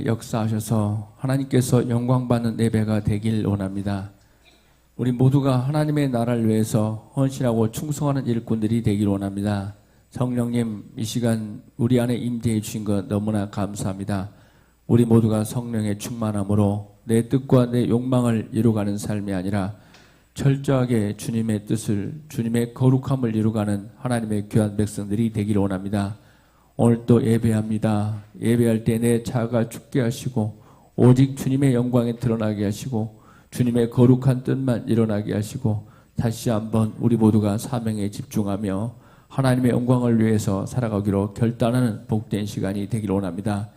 가운데 역사하셔서 하나님께서 영광받는 예배가 되길 원합니다. 우리 모두가 하나님의 나라를 위해서 헌신하고 충성하는 일꾼들이 되길 원합니다. 성령님, 이 시간 우리 안에 임재해 주신 것 너무나 감사합니다. 우리 모두가 성령의 충만함으로 내 뜻과 내 욕망을 이루어가는 삶이 아니라 철저하게 주님의 뜻을, 주님의 거룩함을 이루어가는 하나님의 귀한 백성들이 되길 원합니다. 오늘 또 예배합니다. 예배할 때 내 자아가 죽게 하시고 오직 주님의 영광에 드러나게 하시고 주님의 거룩한 뜻만 일어나게 하시고 다시 한번 우리 모두가 사명에 집중하며 하나님의 영광을 위해서 살아가기로 결단하는 복된 시간이 되길 원합니다.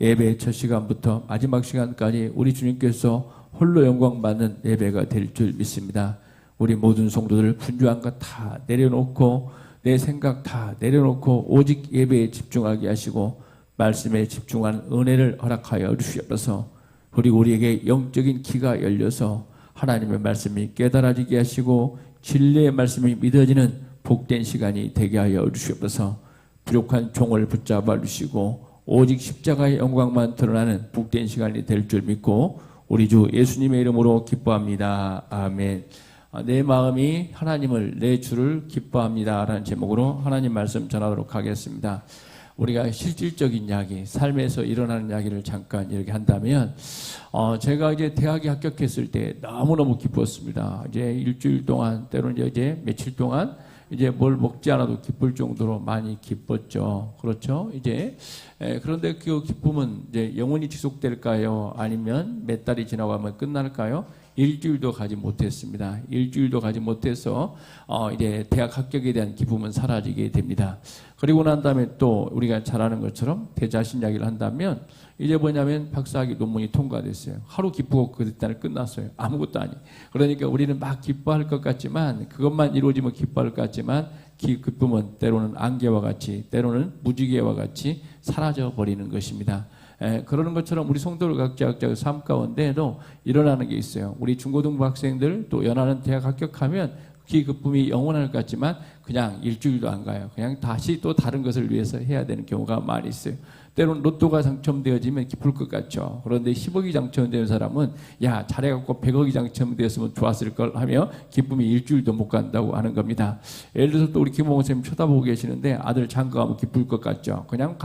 예배의 첫 시간부터 마지막 시간까지 우리 주님께서 홀로 영광받는 예배가 될 줄 믿습니다. 우리 모든 성도들 분주한 것 다 내려놓고 내 생각 다 내려놓고 오직 예배에 집중하게 하시고 말씀에 집중하는 은혜를 허락하여 주시옵소서. 그리고 우리에게 영적인 귀가 열려서 하나님의 말씀이 깨달아지게 하시고 진리의 말씀이 믿어지는 복된 시간이 되게 하여 주시옵소서. 부족한 종을 붙잡아 주시고 오직 십자가의 영광만 드러나는 복된 시간이 될 줄 믿고 우리 주 예수님의 이름으로 기뻐합니다. 아멘. 내 마음이 하나님을, 내 주를 기뻐합니다 라는 제목으로 하나님 말씀 전하도록 하겠습니다. 우리가 실질적인 이야기, 삶에서 일어나는 이야기를 잠깐 이렇게 한다면 제가 이제 대학에 합격했을 때 너무너무 기뻤습니다. 이제 일주일 동안, 때로는 이제 며칠 동안 이제 뭘 먹지 않아도 기쁠 정도로 많이 기뻤죠. 그렇죠? 이제 그런데 그 기쁨은 이제 영원히 지속될까요? 아니면 몇 달이 지나고 하면 끝날까요? 일주일도 가지 못했습니다. 일주일도 가지 못해서 이제 대학 합격에 대한 기쁨은 사라지게 됩니다. 그리고 난 다음에 또 우리가 잘 아는 것처럼 대자신 이야기를 한다면 이제 뭐냐면 박사학위 논문이 통과됐어요. 하루 기쁘고 그 일단은 끝났어요. 아무것도 아니. 그러니까 우리는 막 기뻐할 것 같지만 그것만 이루어지면 기뻐할 것 같지만 기쁨은 때로는 안개와 같이 때로는 무지개와 같이 사라져 버리는 것입니다. 그러는 것처럼 우리 성도들 각자 삶 가운데에도 일어나는 게 있어요. 우리 중고등부 학생들 또 연하는 대학 합격하면 그 기쁨이 영원할 것 같지만 그냥 일주일도 안 가요. 그냥 다시 또 다른 것을 위해서 해야 되는 경우가 많이 있어요. 때로는 로또가 당첨되어지면 기쁠 것 같죠. 그런데 10억이 당첨되는 사람은 야 잘해갖고 100억이 당첨되었으면 좋았을 걸 하며 기쁨이 일주일도 못 간다고 하는 겁니다. 예를 들어서 또 우리 김홍호 선생님 쳐다보고 계시는데 아들 장가가면 기쁠 것 같죠. 그냥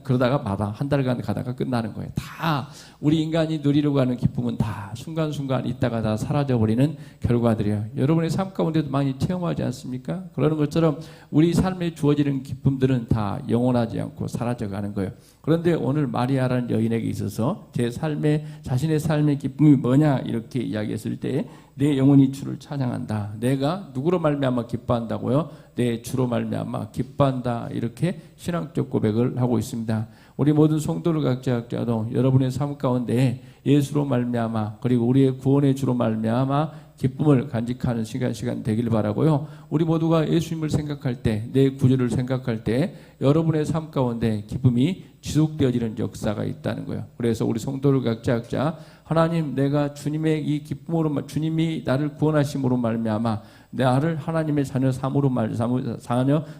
그러다가 마다 한 달간 가다가 끝나는 거예요. 다 우리 인간이 누리려고 하는 기쁨은 다 순간순간 있다가 다 사라져버리는 결과들이에요. 여러분의 삶 가운데도 많이 체험하지 않습니까? 그러는 것처럼 우리 삶에 주어지는 기쁨들은 다 영원하지 않고 사라져가는 거예요. 그런데 오늘 마리아라는 여인에게 있어서 자신의 삶의 기쁨이 뭐냐 이렇게 이야기했을 때 내 영혼이 주를 찬양한다. 내가 누구로 말미암아 기뻐한다고요? 내 주로 말미암아 기뻐한다. 이렇게 신앙적 고백을 하고 있습니다. 우리 모든 성도들 각자도 여러분의 삶 가운데 예수로 말미암아 그리고 우리의 구원의 주로 말미암아 기쁨을 간직하는 시간 되길 바라고요. 우리 모두가 예수님을 생각할 때, 내 구주를 생각할 때 여러분의 삶 가운데 기쁨이 지속되어지는 역사가 있다는 거예요. 그래서 우리 성도들 각자 하나님, 내가 주님의 이 기쁨으로, 주님이 나를 구원하심으로 말미암아 나를 하나님의 자녀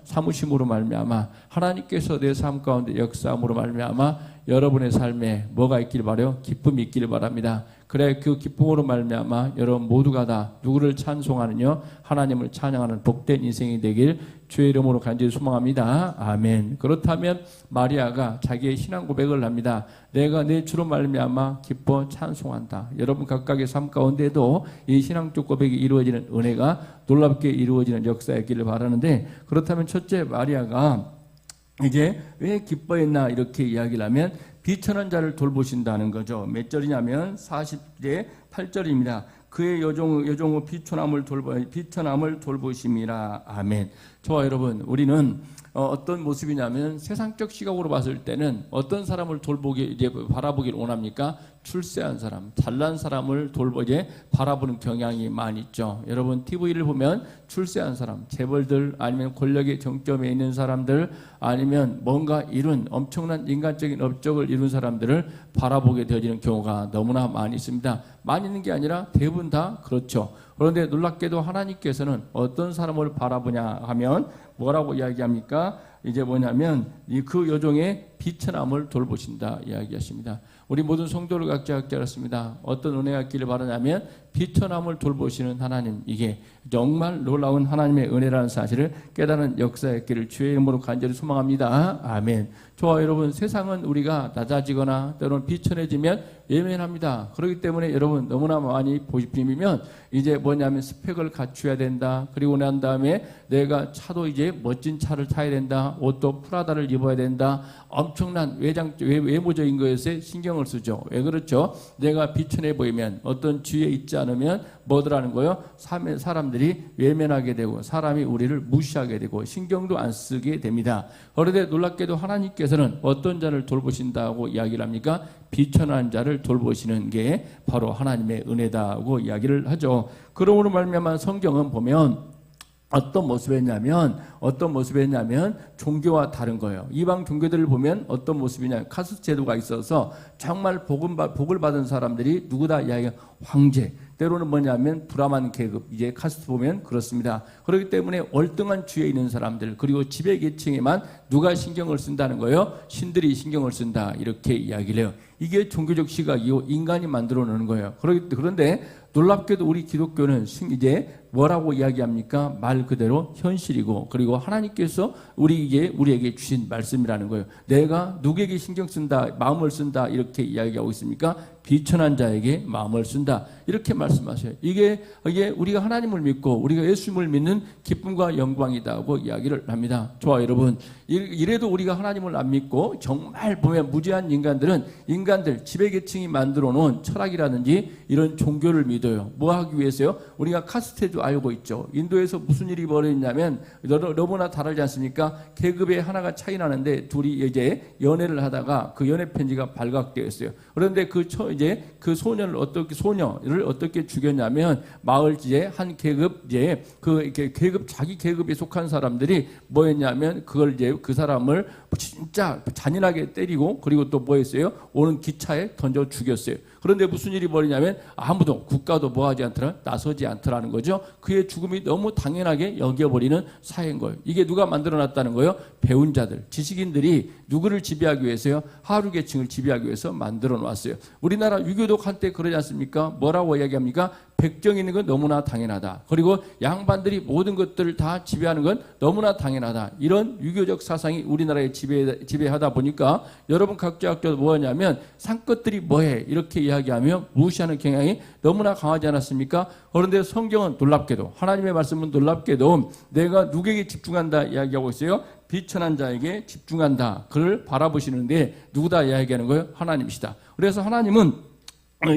삼으심으로 말미암아 하나님께서 내 삶 가운데 역사함으로 말미암아 여러분의 삶에 뭐가 있길 바라요? 기쁨이 있길 바랍니다. 그래 그 기쁨으로 말미암아 여러분 모두가 다 누구를 찬송하느냐? 하나님을 찬양하는 복된 인생이 되길 주의 이름으로 간절히 소망합니다. 아멘. 그렇다면 마리아가 자기의 신앙 고백을 합니다. 내가 내 주로 말미암아 기뻐 찬송한다. 여러분 각각의 삶 가운데도 이 신앙적 고백이 이루어지는 은혜가 놀랍게 이루어지는 역사였기를 바라는데 그렇다면 첫째 마리아가 이제 왜 기뻐했나 이렇게 이야기를 하면 비천한 자를 돌보신다는 거죠. 몇 절이냐면 40대 8절입니다. 그의 여종의 비천함을 돌보심이라. 아멘. 저와 여러분 우리는 어떤 모습이냐면 세상적 시각으로 봤을 때는 어떤 사람을 바라보길 원합니까? 출세한 사람, 잘난 사람을 바라보는 경향이 많이 있죠. 여러분 TV를 보면 출세한 사람, 재벌들 아니면 권력의 정점에 있는 사람들 아니면 뭔가 엄청난 인간적인 업적을 이룬 사람들을 바라보게 되어지는 경우가 너무나 많이 있습니다. 많이 있는 게 아니라 대부분 다 그렇죠. 그런데 놀랍게도 하나님께서는 어떤 사람을 바라보냐 하면 뭐라고 이야기합니까? 이제 뭐냐면 그 여종의 비천함을 돌보신다 이야기하십니다. 우리 모든 성도를 각자 알았습니다. 어떤 은혜가 있기를 바라냐면 비천함을 돌보시는 하나님, 이게 정말 놀라운 하나님의 은혜라는 사실을 깨달은 역사였기를 주의 이름으로 간절히 소망합니다. 아멘. 좋아 여러분, 세상은 우리가 낮아지거나 때로는 비천해지면 예민합니다. 그렇기 때문에 여러분 너무나 많이 보시면 이제 뭐냐면 스펙을 갖춰야 된다. 그리고 난 다음에 내가 차도 이제 멋진 차를 타야 된다. 옷도 프라다를 입어야 된다. 엄청난 외모적인 것에 신경을 쓰죠. 왜 그렇죠? 내가 비천해 보이면, 어떤 지위에 있지 않으면 뭐더라는 거요? 사람들이 외면하게 되고 사람이 우리를 무시하게 되고 신경도 안 쓰게 됩니다. 그런데 놀랍게도 하나님께서는 어떤 자를 돌보신다고 이야기를 합니까? 비천한 자를 돌보시는 게 바로 하나님의 은혜다고 이야기를 하죠. 그러므로 말미암아 성경은 보면 어떤 모습이었냐면 종교와 다른 거예요. 이방 종교들을 보면 어떤 모습이냐, 카스트 제도가 있어서 정말 복을 받은 사람들이 누구다 이야기가 황제, 때로는 뭐냐면 브라만 계급, 이제 카스트 보면 그렇습니다. 그렇기 때문에 월등한 주에 있는 사람들, 그리고 지배 계층에만 누가 신경을 쓴다는 거예요? 신들이 신경을 쓴다, 이렇게 이야기를 해요. 이게 종교적 시각이고 인간이 만들어 놓는 거예요. 그런데 놀랍게도 우리 기독교는 이제 뭐라고 이야기합니까? 말 그대로 현실이고, 그리고 하나님께서 우리에게 주신 말씀이라는 거예요. 내가 누구에게 신경 쓴다, 마음을 쓴다, 이렇게 이야기하고 있습니까? 비천한 자에게 마음을 쓴다, 이렇게 말씀하셔요. 이게 우리가 하나님을 믿고 우리가 예수님을 믿는 기쁨과 영광이다고 이야기를 합니다. 좋아 여러분, 이래도 우리가 하나님을 안 믿고 정말 보면 무지한 인간들 지배계층이 만들어 놓은 철학이라든지 이런 종교를 믿어요. 뭐 하기 위해서요? 우리가 카스테도 알고 있죠. 인도에서 무슨 일이 벌어졌냐면 너무나 다르지 않습니까? 계급의 하나가 차이 나는데 둘이 이제 연애를 하다가 그 연애 편지가 발각되었어요. 그런데 그 소녀를 어떻게 죽였냐면 마을 한 계급 자기 계급에 속한 사람들이 뭐했냐면 그걸 그 사람을 진짜 잔인하게 때리고, 그리고 또 뭐했어요? 오는 기차에 던져 죽였어요. 그런데 무슨 일이 벌이냐면 아무도, 국가도 뭐하지 않더라, 나서지 않더라는 거죠. 그의 죽음이 너무 당연하게 여겨버리는 사회인 거예요. 이게 누가 만들어놨다는 거예요? 배운 자들, 지식인들이 누구를 지배하기 위해서요? 하류 계층을 지배하기 위해서 만들어 놨어요. 우리나라 유교도 한때 그러지 않습니까? 뭐라고 이야기합니까? 백정이 있는 건 너무나 당연하다. 그리고 양반들이 모든 것들을 다 지배하는 건 너무나 당연하다. 이런 유교적 사상이 우리나라에 지배하다 보니까 여러분 각자 학교도 뭐냐면 상것들이 뭐해, 이렇게 이야기하며 무시하는 경향이 너무나 강하지 않았습니까? 그런데 성경은 놀랍게도, 하나님의 말씀은 놀랍게도 내가 누구에게 집중한다 이야기하고 있어요. 비천한 자에게 집중한다. 그를 바라보시는데 누구다 이야기하는 거예요? 하나님이시다. 그래서 하나님은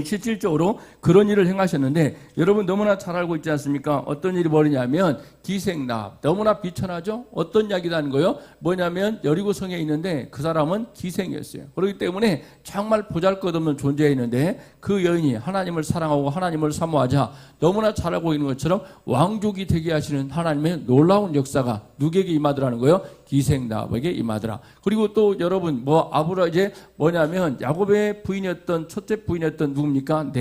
실질적으로 그런 일을 행하셨는데, 여러분 너무나 잘 알고 있지 않습니까? 어떤 일이 벌이냐면 기생납, 너무나 비천하죠? 어떤 이야기도 하는 거예요? 뭐냐면 여리고성에 있는데 그 사람은 기생이었어요. 그렇기 때문에 정말 보잘것없는 존재였는데 그 여인이 하나님을 사랑하고 하나님을 사모하자 너무나 잘 알고 있는 것처럼 왕족이 되게 하시는 하나님의 놀라운 역사가 누구에게 임하더라는 거예요? 기생납에게 임하더라. 그리고 또 여러분 이제 뭐냐면 야곱의 부인이었던, 첫째 부인이었던 누굽니까?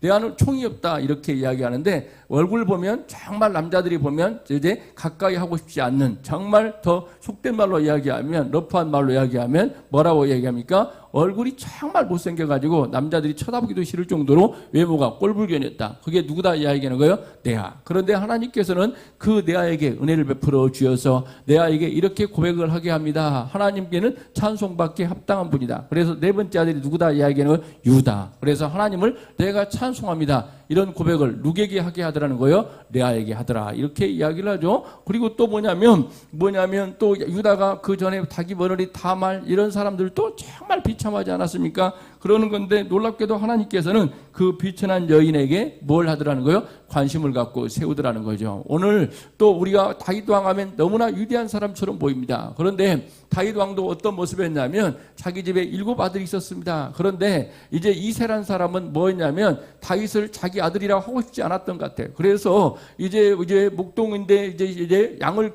레아는 총이 없다, 이렇게 이야기하는데 얼굴 보면 정말 남자들이 보면 이제 가까이 하고 싶지 않는, 정말 더 속된 말로 이야기하면, 러프한 말로 이야기하면 뭐라고 이야기합니까? 얼굴이 정말 못생겨가지고 남자들이 쳐다보기도 싫을 정도로 외모가 꼴불견이었다. 그게 누구다 이야기하는 거예요? 레아. 그런데 하나님께서는 그 레아에게 은혜를 베풀어 주셔서 레아에게 이렇게 고백을 하게 합니다. 하나님께는 찬송받기에 합당한 분이다. 그래서 네 번째 아들이 누구다 이야기하는 거예요? 유다. 그래서 하나님을 내가 찬송합니다. 이런 고백을 누구에게 하게 하더라는 거예요? 레아에게 하더라. 이렇게 이야기를 하죠. 그리고 또 뭐냐면 또 유다가 그 전에 자기 며느리 다말, 이런 사람들도 정말 비참하지 않았습니까? 그러는 건데 놀랍게도 하나님께서는 그 비천한 여인에게 뭘 하더라는 거예요? 관심을 갖고 세우더라는 거죠. 오늘 또 우리가 다윗 왕 하면 너무나 위대한 사람처럼 보입니다. 그런데 다윗 왕도 어떤 모습이었냐면 자기 집에 7 아들이 있었습니다. 그런데 이제 이세라는 사람은 뭐였냐면 다윗을 자기 아들이라고 하고 싶지 않았던 것 같아요. 그래서 이제 목동인데 이제 양을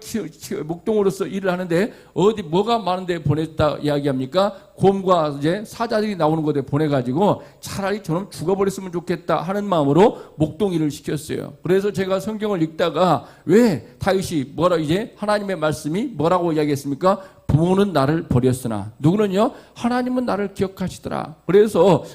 목동으로서 일을 하는데 어디 뭐가 많은데 보냈다 이야기합니까? 곰과 이제 사자들이 나오는 곳에 보내가지고 차라리 저놈 죽어버렸 버렸으면 좋겠다 하는 마음으로 목동이를 시켰어요. 그래서 제가 성경을 읽다가 왜 다윗이 이제 하나님의 말씀이 뭐라고 이야기했습니까? 부모는 나를 버렸으나 누구는요? 하나님은 나를 기억하시더라. 그래서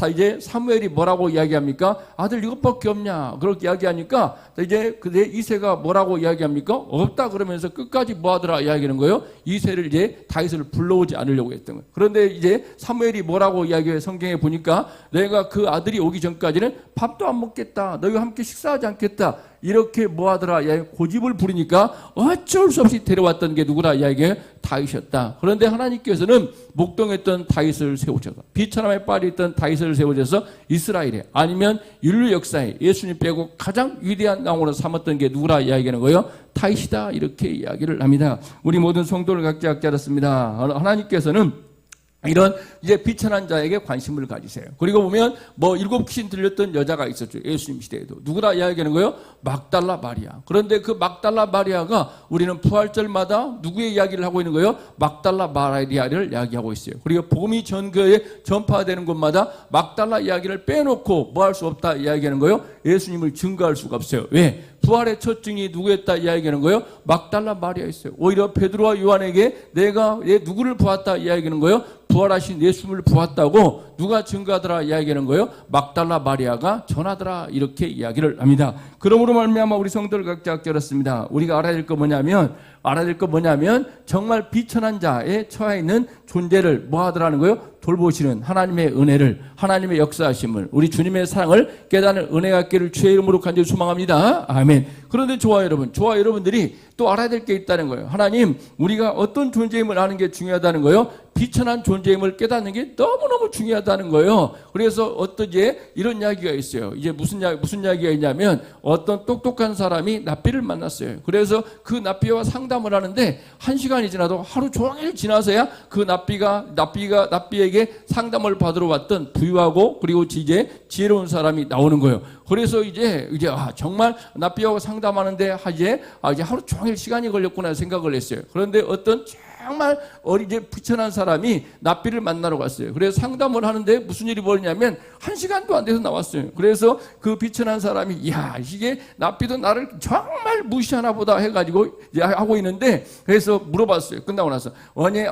이제 사무엘이 뭐라고 이야기합니까? 아들 이것밖에 없냐? 그렇게 이야기하니까 이제 이새가 뭐라고 이야기합니까? 없다 그러면서 끝까지 뭐하더라 이야기하는 거예요. 이새를 이제 다윗을 불러오지 않으려고 했던 거예요. 그런데 이제 사무엘이 뭐라고 이야기해요? 성경에 보니까 내가 그 아들이 오기 전까지는 밥도 안 먹겠다. 너희와 함께 식사하지 않겠다. 이렇게 뭐하더라 고집을 부리니까 어쩔 수 없이 데려왔던 게 누구라 이야기해? 다윗이었다. 그런데 하나님께서는 목동했던 다윗을 세우셔서 비천함에 빠져있던 다윗을 세우셔서 이스라엘에 아니면 인류 역사에 예수님 빼고 가장 위대한 왕으로 삼았던 게 누구라 이야기하는 거예요? 다윗이다. 이렇게 이야기를 합니다. 우리 모든 성도를 각자 알았습니다. 하나님께서는 이런 이제 비천한 자에게 관심을 가지세요. 그리고 보면 7 귀신 들렸던 여자가 있었죠. 예수님 시대에도. 누구라 이야기하는 거예요? 막달라 마리아. 그런데 그 막달라 마리아가 우리는 부활절마다 누구의 이야기를 하고 있는 거예요? 막달라 마리아를 이야기하고 있어요. 그리고 복음이 전교에 전파되는 곳마다 막달라 이야기를 빼놓고 뭐 할 수 없다 이야기하는 거예요? 예수님을 증거할 수가 없어요. 왜? 부활의 첫 증이 누구였다 이야기하는 거예요? 막달라 마리아였어요. 오히려 베드로와 요한에게 내가 누구를 보았다 이야기하는 거예요? 부활하신 예수님을 보았다고 누가 증거하더라 이야기하는 거예요? 막달라 마리아가 전하더라 이렇게 이야기를 합니다. 그러므로 말미암아 우리 성도를 각자 깨달았습니다. 우리가 알아야 될 거 뭐냐면 정말 비천한 자에 처해 있는 존재를 뭐 하더라는 거예요? 돌보시는 하나님의 은혜를, 하나님의 역사하심을, 우리 주님의 사랑을 깨닫는 은혜가 있기를 주의 이름으로 간절히 소망합니다. 아멘. 그런데 저와 여러분들이 또 알아야 될 게 있다는 거예요. 하나님, 우리가 어떤 존재임을 아는 게 중요하다는 거예요. 비천한 존재임을 깨닫는 게 너무너무 중요하다는 거예요. 그래서 이런 이야기가 있어요. 이제 무슨 이야기가 있냐면 어떤 똑똑한 사람이 납비를 만났어요. 그래서 그 납비와 상담을 하는데 1시간이 지나도 하루 종일 지나서야 그 납비에게 상담을 받으러 왔던 부유하고 그리고 지혜로운 사람이 나오는 거예요. 그래서 이제 정말 납비하고 상담하는데 이제 하루 종일 시간이 걸렸구나 생각을 했어요. 그런데 어떤 정말 비천한 사람이 납비를 만나러 갔어요. 그래서 상담을 하는데 무슨 일이 벌어지냐면 1시간도 안 돼서 나왔어요. 그래서 그 비천한 사람이 이게 납비도 나를 정말 무시하나 보다 해가지고 하고 있는데 그래서 물어봤어요. 끝나고 나서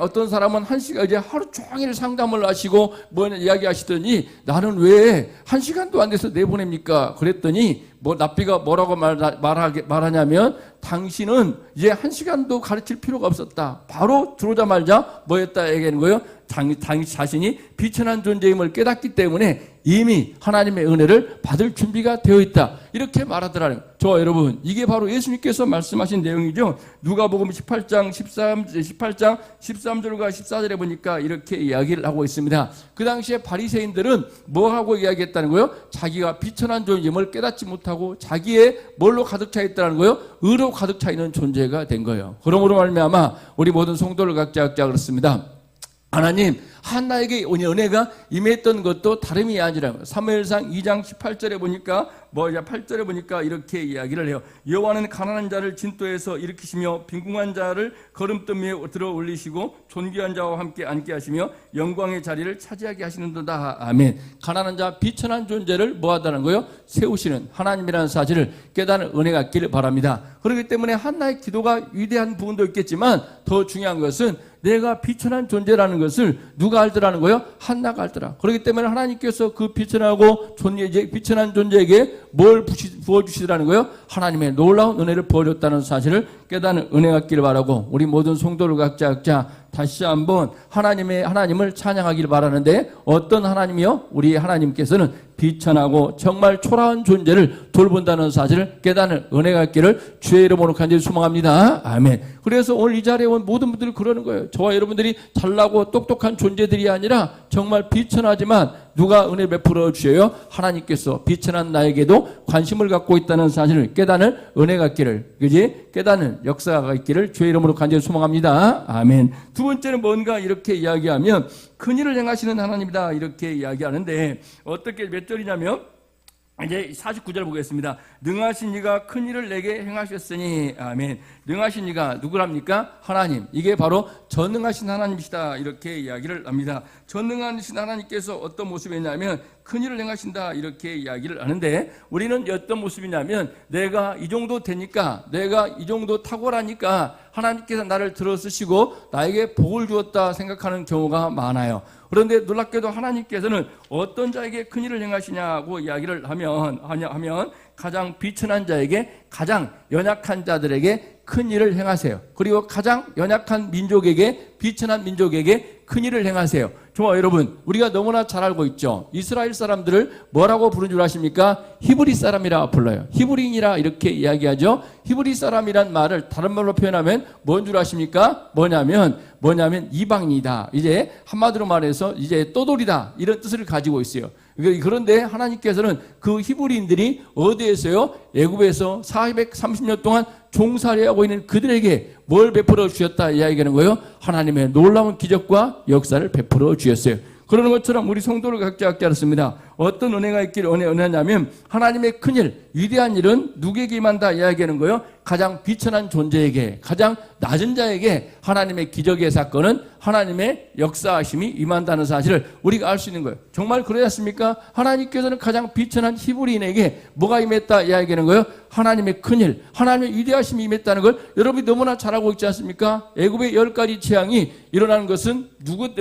어떤 사람은 하루 종일 상담을 하시고 이야기하시더니 나는 왜 1시간도 안 돼서 내보냅니까? 그랬더니 납비가 뭐라고 말하냐면 당신은 이제 1시간도 가르칠 필요가 없었다. 바로 들어오자마자 뭐였다 얘기하는 거예요? 자신이 비천한 존재임을 깨닫기 때문에 이미 하나님의 은혜를 받을 준비가 되어 있다. 이렇게 말하더라는 거예요. 저와 여러분, 이게 바로 예수님께서 말씀하신 내용이죠. 누가복음 18장 13절과 14절에 보니까 이렇게 이야기를 하고 있습니다. 그 당시에 바리새인들은 뭐 하고 이야기했다는 거예요? 자기가 비천한 존재임을 깨닫지 못하고 자기의 뭘로 가득 차 있다는 거예요? 의로 가득 차 있는 존재가 된 거예요. 그러므로 말미암아 우리 모든 성도를 각자 그렇습니다. 하나님, 한나에게 은혜가 임했던 것도 다름이 아니라 사무엘상 2장 18절에 보니까 8절에 보니까 이렇게 이야기를 해요. 여호와는 가난한 자를 진토에서 일으키시며 빈궁한 자를 거름돌 위에 들어 올리시고 존귀한 자와 함께 앉게 하시며 영광의 자리를 차지하게 하시는도다. 아멘. 가난한 자, 비천한 존재를 뭐하다는 거예요? 세우시는 하나님이라는 사실을 깨닫는 은혜가 있기를 바랍니다. 그렇기 때문에 한나의 기도가 위대한 부분도 있겠지만 더 중요한 것은 내가 비천한 존재라는 것을 누가 알더라는 거예요? 한나가 알더라. 그렇기 때문에 하나님께서 그 비천한 존재에게 뭘 부어주시더라는 거예요? 하나님의 놀라운 은혜를 부어줬다는 사실을 깨닫는 은혜가 있기를 바라고 우리 모든 성도를 각자 다시 한번 하나님을 찬양하기를 바라는데 어떤 하나님이요? 우리 하나님께서는 비천하고 정말 초라한 존재를 돌본다는 사실을 깨닫는 은혜가 있기를 주의 이름으로 간절히 소망합니다. 아멘. 그래서 오늘 이 자리에 온 모든 분들이 그러는 거예요. 저와 여러분들이 잘나고 똑똑한 존재들이 아니라 정말 비천하지만 누가 은혜 베풀어 주셔요? 하나님께서 비천한 나에게도 관심을 갖고 있다는 사실을 깨닫는 은혜가 있기를, 깨닫는 역사가 있기를 주의 이름으로 간절히 소망합니다. 아멘. 두 번째는 뭔가 이렇게 이야기하면 큰일을 행하시는 하나님이다 이렇게 이야기하는데 어떻게 몇 절이냐면 이제 49절 보겠습니다. 능하신 이가 큰 일을 내게 행하셨으니 아멘. 능하신 이가 누구랍니까? 하나님. 이게 바로 전능하신 하나님이시다 이렇게 이야기를 합니다. 전능하신 하나님께서 어떤 모습이냐면 큰 일을 행하신다 이렇게 이야기를 하는데, 우리는 어떤 모습이냐면 내가 이 정도 되니까, 내가 이 정도 탁월하니까 하나님께서 나를 들어쓰시고 나에게 복을 주었다 생각하는 경우가 많아요. 그런데 놀랍게도 하나님께서는 어떤 자에게 큰 일을 행하시냐고 이야기를 하면 가장 비천한 자에게, 가장 연약한 자들에게 큰 일을 행하세요. 그리고 가장 연약한 민족에게, 비천한 민족에게 큰 일을 행하세요. 좋아, 여러분, 우리가 너무나 잘 알고 있죠. 이스라엘 사람들을 뭐라고 부른 줄 아십니까? 히브리 사람이라 불러요. 히브리인이라 이렇게 이야기하죠. 히브리 사람이란 말을 다른 말로 표현하면 뭔 줄 아십니까? 뭐냐면 이방인이다. 이제 한마디로 말해서 이제 떠돌이다 이런 뜻을 가지고 있어요. 그런데 하나님께서는 그 히브리인들이 어디에서요? 애굽에서 430년 동안 종살이하고 있는 그들에게 뭘 베풀어 주셨다 이야기하는 거예요? 하나님의 놀라운 기적과 역사를 베풀어 주셨어요. 그러는 것처럼 우리 성도를 각자 알았습니다. 어떤 은혜가 있기를 은혜냐면 하나님의 큰일, 위대한 일은 누구에게 임한다 이야기하는 거예요? 가장 비천한 존재에게, 가장 낮은 자에게 하나님의 기적의 사건은, 하나님의 역사하심이 임한다는 사실을 우리가 알 수 있는 거예요. 정말 그러지 않습니까? 하나님께서는 가장 비천한 히브리인에게 뭐가 임했다 이야기하는 거예요? 하나님의 큰일, 하나님의 위대하심이 임했다는 걸 여러분이 너무나 잘 알고 있지 않습니까? 애굽의 10가지 재앙이 일어나는 것은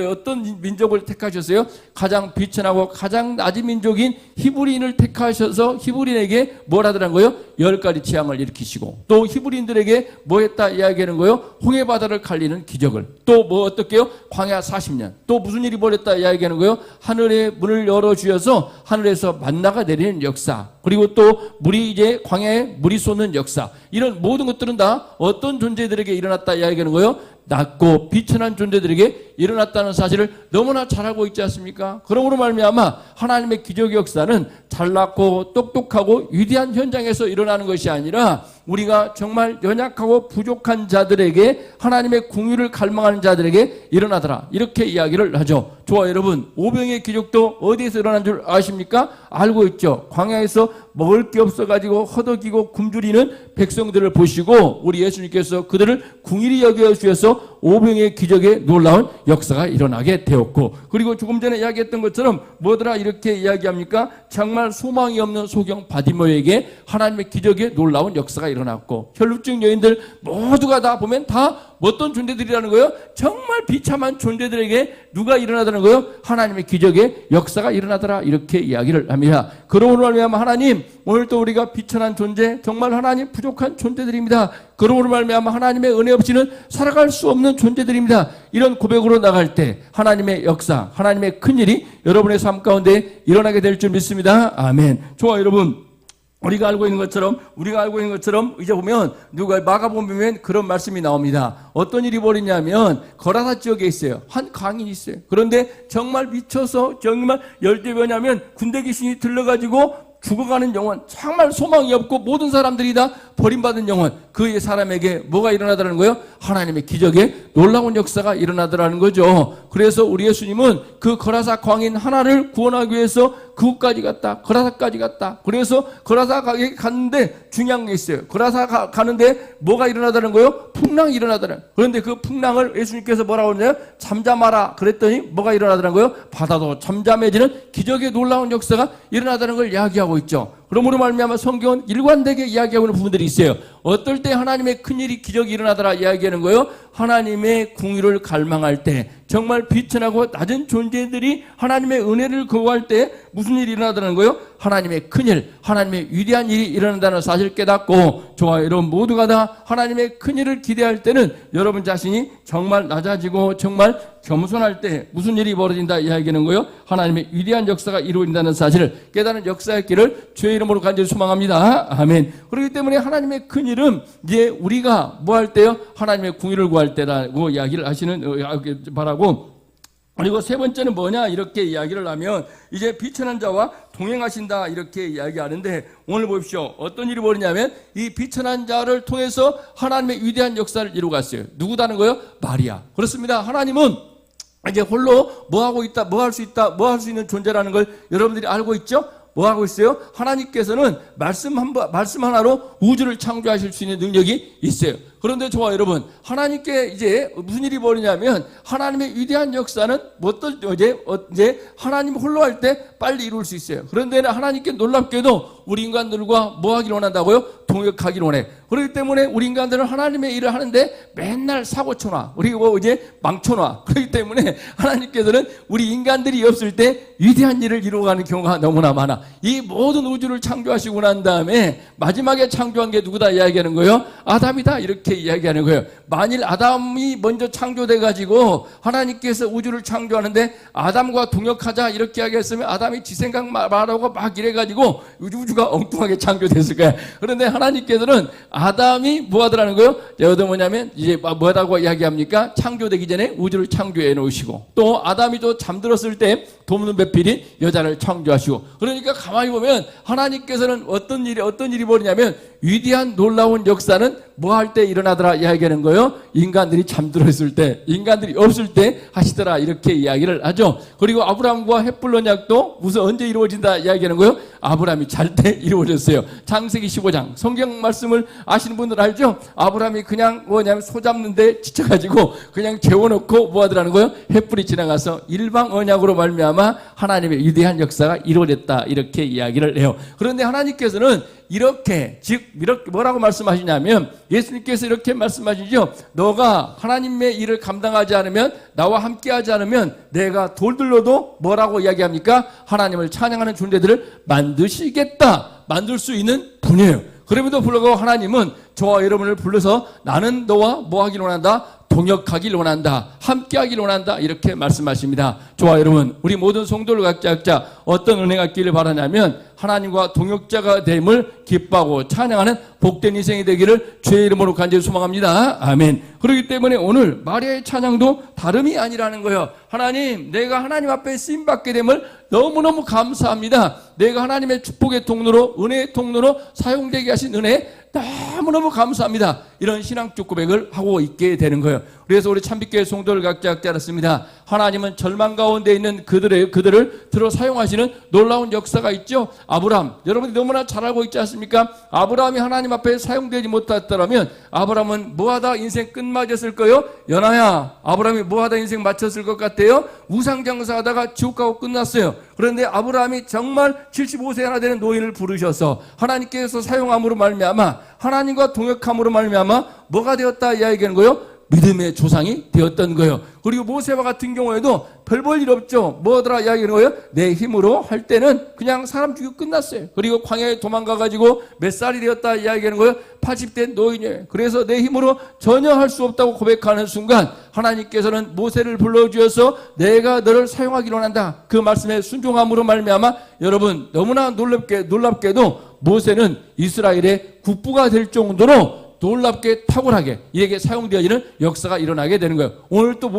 어떤 민족을 택하셨어요? 가장 비천하고 가장 낮은 민족인 히브리인을 택하셔서 히브리인에게 뭘 하더라는 거예요? 10가지 재앙을 일으키시고, 또 히브리인들에게 뭐 했다 이야기하는 거예요? 홍해바다를 갈리는 기적을, 또 뭐 어떻게요? 광야 40년, 또 무슨 일이 벌였다 이야기하는 거예요? 하늘의 문을 열어주셔서 하늘에서 만나가 내리는 역사, 그리고 또 물이 이제 광야에 물이 쏟는 역사, 이런 모든 것들은 다 어떤 존재들에게 일어났다 이야기하는 거예요? 낮고 비천한 존재들에게 일어났다는 사실을 너무나 잘 알고 있지 않습니까? 그러므로 말미암아 하나님의 기적의 역사는 잘났고 똑똑하고 위대한 현장에서 일어나는 것이 아니라 우리가 정말 연약하고 부족한 자들에게, 하나님의 궁유를 갈망하는 자들에게 일어나더라 이렇게 이야기를 하죠. 좋아, 여러분, 오병의 기적도 어디에서 일어난 줄 아십니까? 알고 있죠. 광야에서 먹을 게 없어가지고 허덕이고 굶주리는 백성들을 보시고 우리 예수님께서 그들을 궁일이 여겨 주셔서 오병의 기적의 놀라운 역사가 일어나게 되었고, 그리고 조금 전에 이야기했던 것처럼 뭐더라 이렇게 이야기합니까? 정말 소망이 없는 소경 바디모에게 하나님의 기적의 놀라운 역사가 일어났고, 혈루증 여인들 모두가 다 보면 다 어떤 존재들이라는 거예요? 정말 비참한 존재들에게 누가 일어나다는 거예요? 하나님의 기적의 역사가 일어나더라 이렇게 이야기를 합니다. 그러므로 말미암아 하나님, 오늘 또 우리가 비천한 존재, 정말 하나님 부족한 존재들입니다. 그러므로 말미암아 하나님의 은혜 없이는 살아갈 수 없는 존재들입니다. 이런 고백으로 나갈 때 하나님의 역사, 하나님의 큰일이 여러분의 삶 가운데 일어나게 될 줄 믿습니다. 아멘. 좋아, 여러분, 우리가 알고 있는 것처럼 이제 보면 누가 마가복음 보면 그런 말씀이 나옵니다. 어떤 일이 벌이냐면 거라사 지역에 있어요. 한 광인이 있어요. 그런데 정말 미쳐서 정말 열대변하면 군대 귀신이 들러가지고 죽어가는 영혼, 정말 소망이 없고 모든 사람들이 다 버림받은 영혼, 그의 사람에게 뭐가 일어나더라는 거예요? 하나님의 기적의 놀라운 역사가 일어나더라는 거죠. 그래서 우리 예수님은 그 거라사 광인 하나를 구원하기 위해서 그곳까지 갔다, 거라사까지 갔다. 그래서 거라사 갔는데 중요한 게 있어요. 거라사 가는데 뭐가 일어나더라는 거예요? 풍랑이 일어나더라는 거예요. 그런데 그 풍랑을 예수님께서 뭐라고 그러냐면 잠잠하라 그랬더니 뭐가 일어나더라는 거예요? 바다도 잠잠해지는 기적의 놀라운 역사가 일어나더라는 걸 이야기하고 있죠. 그러므로 말미암아 성경은 일관되게 이야기하고 있는 부분들이 있어요. 어떨 때 하나님의 큰일이 기적이 일어나더라 이야기하는 거예요? 하나님의 궁유를 갈망할 때, 정말 비천하고 낮은 존재들이 하나님의 은혜를 거부할 때 무슨 일이 일어나더라는 거예요? 하나님의 큰일, 하나님의 위대한 일이 일어난다는 사실을 깨닫고, 좋아요, 여러분 모두가 다 하나님의 큰일을 기대할 때는 여러분 자신이 정말 낮아지고 정말 겸손할 때 무슨 일이 벌어진다 이야기하는 거예요? 하나님의 위대한 역사가 이루어진다는 사실을 깨닫는 역사의 길을 주의 이름으로 간절히 소망합니다. 아멘. 그렇기 때문에 하나님의 큰일은 이제 우리가 뭐 할 때요? 하나님의 궁유를 구할 때라고 이야기를 하시는 바라고, 그리고 세 번째는 뭐냐 이렇게 이야기를 하면 이제 비천한 자와 동행하신다 이렇게 이야기하는데, 오늘 보십시오. 어떤 일이 벌이냐면 이 비천한 자를 통해서 하나님의 위대한 역사를 이루어갔어요. 누구다는 거예요? 마리아. 그렇습니다. 하나님은 이제 홀로 뭐 하고 있다, 뭐 할 수 있다, 뭐 할 수 있는 존재라는 걸 여러분들이 알고 있죠? 뭐 하고 있어요? 하나님께서는 말씀 하나로 우주를 창조하실 수 있는 능력이 있어요. 그런데 저와 여러분, 하나님께 이제 무슨 일이 벌이냐면 하나님의 위대한 역사는 이제 하나님 홀로 할 때 빨리 이룰 수 있어요. 그런데 하나님께 놀랍게도 우리 인간들과 뭐 하기를 원한다고요? 동역하기를 원해. 그렇기 때문에 우리 인간들은 하나님의 일을 하는데 맨날 사고쳐놔. 그리고 이제 망쳐놔. 그렇기 때문에 하나님께서는 우리 인간들이 없을 때 위대한 일을 이루어가는 경우가 너무나 많아. 이 모든 우주를 창조하시고 난 다음에 마지막에 창조한 게 누구다 이야기하는 거예요? 아담이다 이렇게 이야기하는 거예요. 만일 아담이 먼저 창조돼 가지고 하나님께서 우주를 창조하는데 아담과 동역하자 이렇게 이야기했으면 아담이 지 생각 말하고 막 이래 가지고 우주가 엉뚱하게 창조됐을 거야. 그런데 하나님께서는 아담이 뭐 하더라는 거예요? 여기도 뭐냐면 이제 뭐라고 이야기합니까? 창조되기 전에 우주를 창조해 놓으시고 또 아담이 또 잠들었을 때 돕는 배필이 여자를 창조하시고 그러니까 가만히 보면 하나님께서는 어떤 일이 벌이냐면 위대한 놀라운 역사는 뭐 할 때 일어나더라 이야기하는 거예요. 인간들이 잠들었을 때, 인간들이 없을 때 하시더라 이렇게 이야기를 하죠. 그리고 아브라함과 헷불론 약도 무슨 언제 이루어진다 이야기하는 거예요. 아브라함이 잘 때 이루어졌어요. 창세기 15장 성경 말씀을 아시는 분들 알죠? 아브라함이 그냥 뭐냐면 소 잡는데 지쳐가지고 그냥 재워놓고 뭐 하더라는 거예요. 헷불이 지나가서 일방 언약으로 말미암아 하나님의 위대한 역사가 이루어졌다 이렇게 이야기를 해요. 그런데 하나님께서는 이렇게 뭐라고 말씀하시냐면 예수님께서 이렇게 말씀하시죠. 너가 하나님의 일을 감당하지 않으면 나와 함께하지 않으면 내가 돌들로도 뭐라고 이야기합니까? 하나님을 찬양하는 존재들을 만들 수 있는 분이에요. 그럼에도 불구하고 하나님은 저와 여러분을 불러서 나는 너와 뭐 하기를 원한다? 동역하길 원한다. 함께하길 원한다. 이렇게 말씀하십니다. 저와 여러분, 우리 모든 성도를 각자 어떤 은혜가 있기를 바라냐면 하나님과 동역자가 됨을 기뻐하고 찬양하는 복된 인생이 되기를 주의 이름으로 간절히 소망합니다. 아멘. 그렇기 때문에 오늘 마리아의 찬양도 다름이 아니라는 거예요. 하나님, 내가 하나님 앞에 쓰임받게 됨을 너무너무 감사합니다. 내가 하나님의 축복의 통로로, 은혜의 통로로 사용되게 하신 은혜 너무너무 감사합니다. 이런 신앙적 고백을 하고 있게 되는 거예요. 그래서 우리 참빛교회 성도를 각자 알았습니다. 하나님은 절망 가운데 있는 그들을 들어 사용하시는 놀라운 역사가 있죠. 아브라함, 여러분이 너무나 잘 알고 있지 않습니까? 아브라함이 하나님 앞에 사용되지 못했더라면 아브라함은 뭐하다 인생 끝맞았을 거예요? 연하야, 아브라함이 뭐하다 인생 마쳤을 것 같아요? 우상장사하다가 지옥 가고 끝났어요. 그런데 아브라함이 정말 75세나 되는 노인을 부르셔서 하나님께서 사용함으로 말미암아 하나님과 동역함으로 말미암아 뭐가 되었다 이야기하는 거예요? 믿음의 조상이 되었던 거예요. 그리고 모세와 같은 경우에도 별 볼 일 없죠. 뭐더라 이야기하는 거예요? 내 힘으로 할 때는 그냥 사람 죽이고 끝났어요. 그리고 광야에 도망가가지고 몇 살이 되었다 이야기하는 거예요? 80대 노인이에요. 그래서 내 힘으로 전혀 할 수 없다고 고백하는 순간 하나님께서는 모세를 불러주셔서 내가 너를 사용하기로 한다. 그 말씀에 순종함으로 말미암아 여러분 너무나 놀랍게도 모세는 이스라엘의 국부가 될 정도로 놀랍게 탁월하게 이에게 사용되어지는 역사가 일어나게 되는 거예요. 오늘도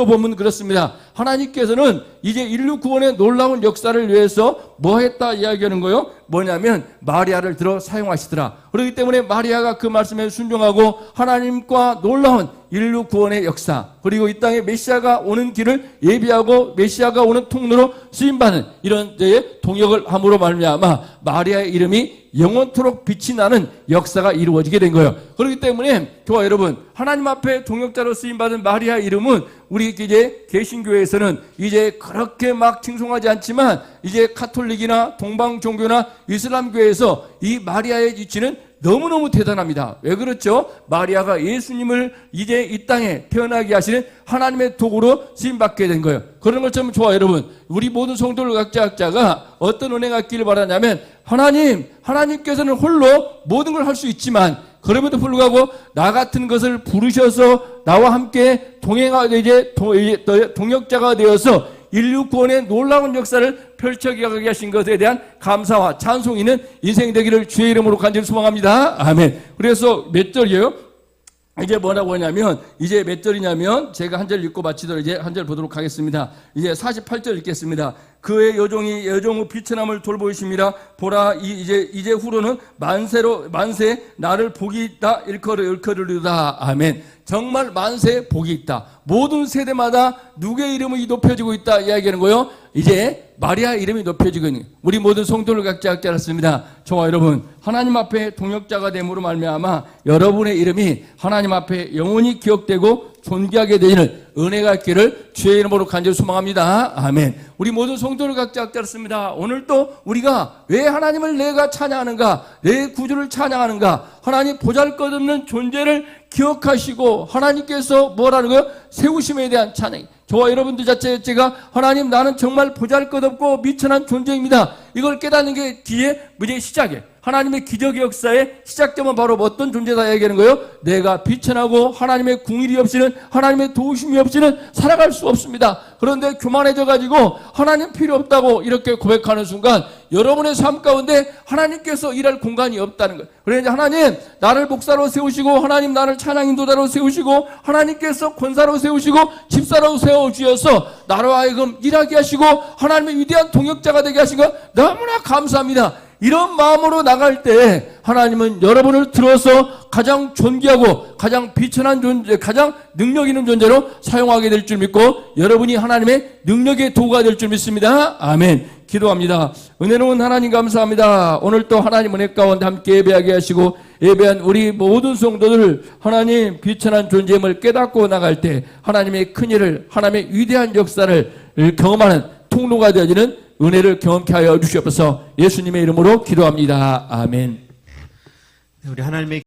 보면 그렇습니다. 하나님께서는 이제 인류 구원의 놀라운 역사를 위해서 뭐 했다 이야기하는 거예요? 뭐냐면 마리아를 들어 사용하시더라. 그렇기 때문에 마리아가 그 말씀에 순종하고 하나님과 놀라운 인류 구원의 역사, 그리고 이 땅에 메시아가 오는 길을 예비하고 메시아가 오는 통로로 쓰임받는 이런 데에 동역을 함으로 말미암아 마리아의 이름이 영원토록 빛이 나는 역사가 이루어지게 된 거예요. 그렇기 때문에 저와 여러분, 하나님 앞에 동역자로 쓰임받은 마리아의 이름은 우리 이제 개신교에서는 이제 그렇게 막 칭송하지 않지만 이제 카톨릭이나 동방 종교나 이슬람교에서 이 마리아의 위치는 너무너무 대단합니다. 왜 그렇죠? 마리아가 예수님을 이제 이 땅에 태어나게 하시는 하나님의 도구로 쓰임받게 된 거예요. 그런 것처럼 저와 여러분, 우리 모든 성도들 각자가 어떤 은혜가 있기를 바라냐면 하나님께서는 홀로 모든 걸 할 수 있지만 그럼에도 불구하고 나 같은 것을 부르셔서 나와 함께 동역자가 되어서 인류 구원의 놀라운 역사를 펼쳐가게 하신 것에 대한 감사와 찬송이 있는 인생 되기를 주의 이름으로 간절히 소망합니다. 아멘. 그래서 몇 절이에요? 이제 뭐라고 하냐면 이제 몇 절이냐면 제가 한 절 읽고 마치도록 이제 한 절 보도록 하겠습니다. 이제 48절 읽겠습니다. 그의 여종의 비천함을 돌보이십니다. 보라 이제 후로는 만세 나를 복이 있다 일컬으리다. 아멘. 정말 만세 복이 있다. 모든 세대마다 누구의 이름이 높여지고 있다 이야기하는 거예요. 이제 마리아 이름이 높여지거든요. 우리 모든 성도를 각자 깨닫습니다. 저와 여러분, 하나님 앞에 동역자가 됨으로 말미암아 여러분의 이름이 하나님 앞에 영원히 기억되고 존귀하게 되는 은혜가 있기를 주의 이름으로 간절히 소망합니다. 아멘. 우리 모든 성도를 각자 깨닫습니다. 오늘 또 우리가 왜 하나님을 내가 찬양하는가, 내 구주를 찬양하는가, 하나님 보잘것없는 존재를 기억하시고 하나님께서 뭐라는 거예요? 세우심에 대한 찬양. 저와 여러분들 자체가 하나님 나는 정말 보잘것없고 미천한 존재입니다. 이걸 깨닫는 게 뒤에 문제의 시작이에요. 하나님의 기적의 역사의 시작점은 바로 어떤 존재다 얘기하는 거예요? 내가 비천하고 하나님의 궁일이 없이는, 하나님의 도우심이 없이는 살아갈 수 없습니다. 그런데 교만해져 가지고 하나님 필요 없다고 이렇게 고백하는 순간 여러분의 삶 가운데 하나님께서 일할 공간이 없다는 거예요. 그래서 하나님 나를 목사로 세우시고, 하나님 나를 찬양 인도자로 세우시고, 하나님께서 권사로 세우시고 집사로 세워주셔서 나로 하여금 일하게 하시고 하나님의 위대한 동역자가 되게 하신 것 너무나 감사합니다. 이런 마음으로 나갈 때 하나님은 여러분을 들어서 가장 존귀하고 가장 비천한 존재, 가장 능력 있는 존재로 사용하게 될 줄 믿고 여러분이 하나님의 능력의 도구가 될 줄 믿습니다. 아멘. 기도합니다. 은혜로운 하나님 감사합니다. 오늘 또 하나님 은혜 가운데 함께 예배하게 하시고 예배한 우리 모든 성도들 하나님 비천한 존재임을 깨닫고 나갈 때 하나님의 큰일을, 하나님의 위대한 역사를 경험하는 통로가 되어지는 은혜를 경험케 하여 주시옵소서. 예수님의 이름으로 기도합니다. 아멘. 우리 하나님의